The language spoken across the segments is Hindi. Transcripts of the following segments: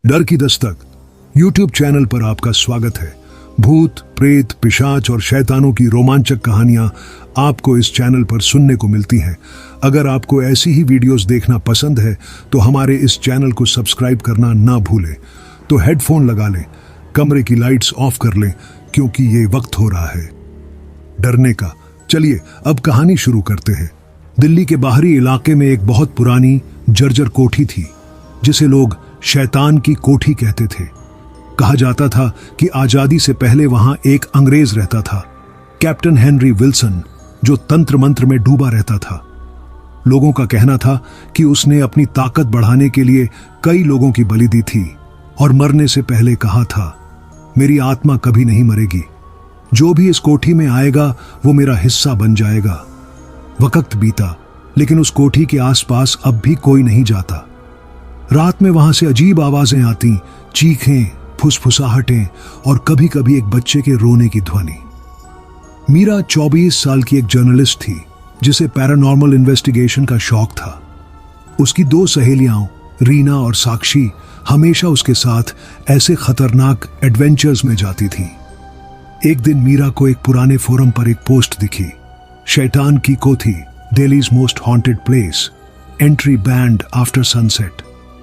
डर की दस्तक यूट्यूब चैनल पर आपका स्वागत है। भूत, प्रेत, पिशाच और शैतानों की रोमांचक कहानियां आपको इस चैनल पर सुनने को मिलती हैं। अगर आपको ऐसी ही वीडियोस देखना पसंद है तो हमारे इस चैनल को सब्सक्राइब करना ना भूलें। तो हेडफोन लगा लें, कमरे की लाइट्स ऑफ कर लें, क्योंकि ये वक्त हो रहा है डरने का। चलिए अब कहानी शुरू करते हैं। दिल्ली के बाहरी इलाके में एक बहुत पुरानी जर्जर कोठी थी, जिसे लोग शैतान की कोठी कहते थे। कहा जाता था कि आजादी से पहले वहां एक अंग्रेज रहता था, कैप्टन हेनरी विल्सन, जो तंत्र मंत्र में डूबा रहता था। लोगों का कहना था कि उसने अपनी ताकत बढ़ाने के लिए कई लोगों की बलि दी थी और मरने से पहले कहा था, मेरी आत्मा कभी नहीं मरेगी, जो भी इस कोठी में आएगा वो मेरा हिस्सा बन जाएगा। वक्त बीता, लेकिन उस कोठी के आसपास अब भी कोई नहीं जाता। रात में वहां से अजीब आवाजें आती, चीखें, फुसफुसाहटें और कभी कभी एक बच्चे के रोने की ध्वनि। मीरा 24 साल की एक जर्नलिस्ट थी, जिसे पैरानॉर्मल इन्वेस्टिगेशन का शौक था। उसकी दो सहेलियां रीना और साक्षी हमेशा उसके साथ ऐसे खतरनाक एडवेंचर्स में जाती थीं। एक दिन मीरा को एक पुराने फोरम पर एक पोस्ट दिखी, शैतान की कोठी, Delhi's most haunted place, entry band after sunset.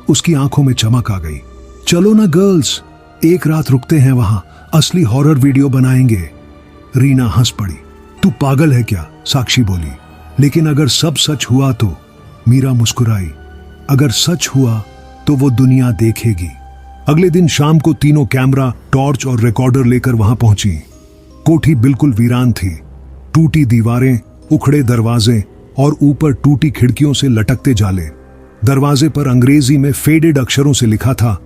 उसकी आंखों में चमक आ गई। चलो ना गर्ल्स, एक रात रुकते हैं वहां, असली हॉरर वीडियो बनाएंगे। रीना हंस पड़ी। तू पागल है क्या? साक्षी बोली। लेकिन अगर सब सच हुआ तो? मीरा मुस्कुराई। अगर सच हुआ तो वो दुनिया देखेगी। अगले दिन शाम को तीनों कैमरा, टॉर्च और रिकॉर्डर लेकर वहां पहुंची। कोठी बिल्कुल वीरान थी। टूटी दीवारें, उखड़े दरवाजे और ऊपर टूटी खिड़कियों से लटकते जाले। दरवाजे पर अंग्रेजी में फेडेड अक्षरों से लिखा था,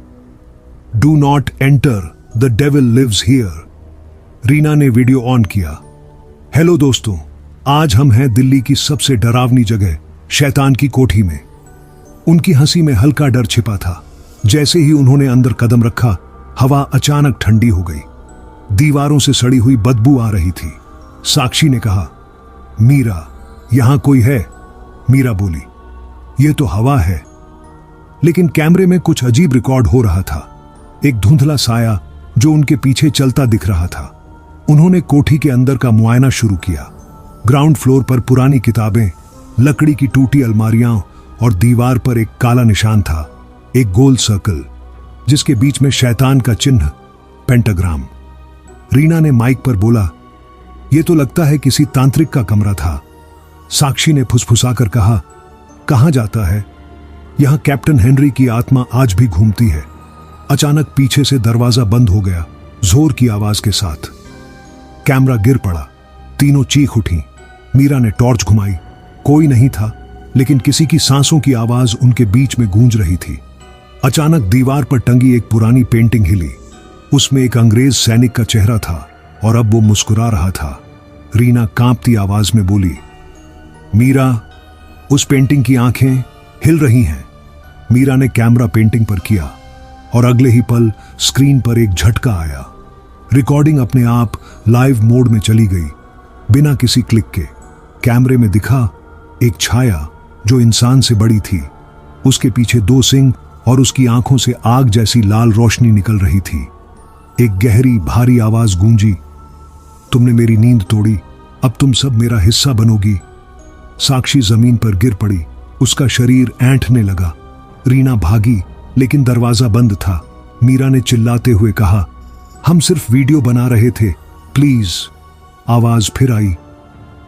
do not enter, the devil lives here. Reena ने वीडियो ऑन किया। हेलो दोस्तों, आज हम हैं दिल्ली की सबसे डरावनी जगह, शैतान की कोठी में। उनकी हंसी में हल्का डर छिपा था। जैसे ही उन्होंने अंदर कदम रखा, हवा अचानक ठंडी हो गई। दीवारों से सड़ी हुई बदबू आ रही थी। साक्षी ने कहा, मीरा, यहां कोई है? मीरा बोली, यह तो हवा है। लेकिन कैमरे में कुछ अजीब रिकॉर्ड हो रहा था। एक धुंधला साया जो उनके पीछे चलता दिख रहा था। उन्होंने कोठी के अंदर का मुआयना शुरू किया। ग्राउंड फ्लोर पर पुरानी किताबें, लकड़ी की टूटी अलमारियां और दीवार पर एक काला निशान था, एक गोल सर्कल जिसके बीच में शैतान का चिन्ह, पेंटाग्राम। रीना ने माइक पर बोला, यह तो लगता है किसी तांत्रिक का कमरा था। साक्षी ने फुसफुसाकर कहा, कहां जाता है? यहां कैप्टन हेनरी की आत्मा आज भी घूमती है। अचानक पीछे से दरवाजा बंद हो गया, जोर की आवाज के साथ। कैमरा गिर पड़ा। तीनों चीख उठी। मीरा ने टॉर्च घुमाई। कोई नहीं था, लेकिन किसी की सांसों की आवाज उनके बीच में गूंज रही थी। अचानक दीवार पर टंगी एक पुरानी पेंटिंग हिली। उसमें एक अंग्रेज सैनिक का चेहरा था और अब वो मुस्कुरा रहा था। रीना कांपती आवाज में बोली, मीरा, उस पेंटिंग की आंखें हिल रही हैं। मीरा ने कैमरा पेंटिंग पर किया और अगले ही पल स्क्रीन पर एक झटका आया। रिकॉर्डिंग अपने आप लाइव मोड में चली गई, बिना किसी क्लिक के। कैमरे में दिखा एक छाया जो इंसान से बड़ी थी। उसके पीछे दो सिंग और उसकी आंखों से आग जैसी लाल रोशनी निकल रही थी। एक गहरी भारी आवाज गूंजी, तुमने मेरी नींद तोड़ी, अब तुम सब मेरा हिस्सा बनोगी। साक्षी जमीन पर गिर पड़ी। उसका शरीर ऐंठने लगा। रीना भागी, लेकिन दरवाजा बंद था। मीरा ने चिल्लाते हुए कहा, हम सिर्फ वीडियो बना रहे थे, प्लीज। आवाज फिर आई,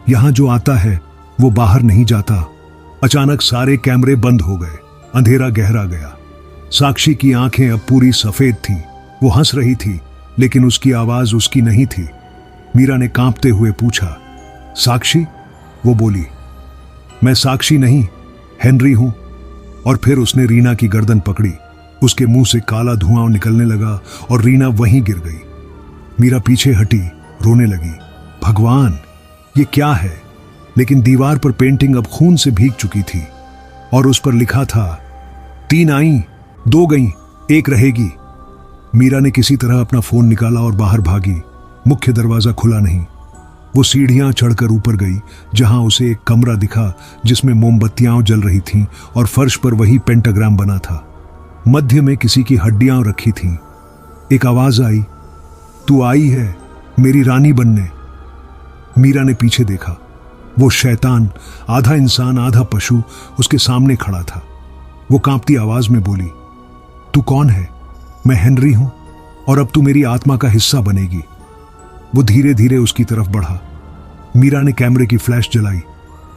यहां जो आता है वो बाहर नहीं जाता। अचानक सारे कैमरे बंद हो गए। अंधेरा गहरा गया। साक्षी की आंखें अब पूरी सफेद थीं। वो हंस रही थी, लेकिन उसकी आवाज उसकी नहीं थी। मीरा ने कांपते हुए पूछा, साक्षी? वो बोली, मैं साक्षी नहीं, हेनरी हूं। और फिर उसने रीना की गर्दन पकड़ी। उसके मुंह से काला धुआं निकलने लगा और रीना वहीं गिर गई। मीरा पीछे हटी, रोने लगी, भगवान, ये क्या है? लेकिन दीवार पर पेंटिंग अब खून से भीग चुकी थी और उस पर लिखा था, 3 आईं, 2 गईं, 1 रहेगी। मीरा ने किसी तरह अपना फोन निकाला और बाहर भागी। मुख्य दरवाजा खुला नहीं। वो सीढ़ियां चढ़कर ऊपर गई, जहां उसे एक कमरा दिखा जिसमें मोमबत्तियां जल रही थीं और फर्श पर वही पेंटाग्राम बना था। मध्य में किसी की हड्डियां रखी थीं। एक आवाज आई, तू आई है मेरी रानी बनने। मीरा ने पीछे देखा। वो शैतान, आधा इंसान आधा पशु, उसके सामने खड़ा था। वो कांपती आवाज में बोली, तू कौन है? मैं हेनरी हूं और अब तू मेरी आत्मा का हिस्सा बनेगी। वो धीरे धीरे उसकी तरफ बढ़ा। मीरा ने कैमरे की फ्लैश जलाई।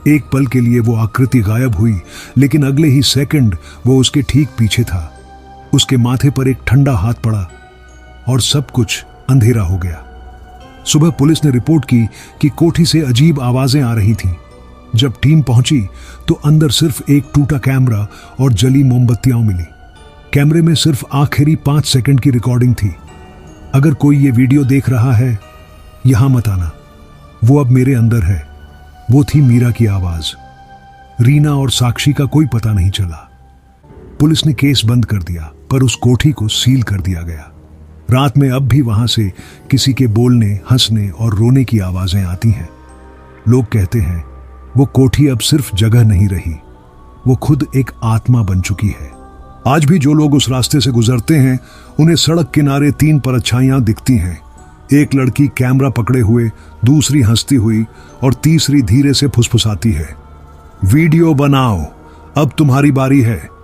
एक पल के लिए वो आकृति गायब हुई, लेकिन अगले ही सेकंड वो उसके ठीक पीछे था। उसके माथे पर एक ठंडा हाथ पड़ा और सब कुछ अंधेरा हो गया। सुबह पुलिस ने रिपोर्ट की कि कोठी से अजीब आवाजें आ रही थीं। जब टीम पहुंची तो अंदर सिर्फ एक टूटा कैमरा और जली मोमबत्तियां मिली। कैमरे में सिर्फ आखिरी 5 सेकंड की रिकॉर्डिंग थी। अगर कोई ये वीडियो देख रहा है, यहां मत आना, वो अब मेरे अंदर है। वो थी मीरा की आवाज। रीना और साक्षी का कोई पता नहीं चला। पुलिस ने केस बंद कर दिया, पर उस कोठी को सील कर दिया गया। रात में अब भी वहां से किसी के बोलने, हंसने और रोने की आवाजें आती हैं। लोग कहते हैं वो कोठी अब सिर्फ जगह नहीं रही, वो खुद एक आत्मा बन चुकी है। आज भी जो लोग उस रास्ते से गुजरते हैं, उन्हें सड़क किनारे 3 परछाइयां दिखती हैं। एक लड़की कैमरा पकड़े हुए, दूसरी हंसती हुई और तीसरी धीरे से फुसफुसाती है, वीडियो बनाओ, अब तुम्हारी बारी है।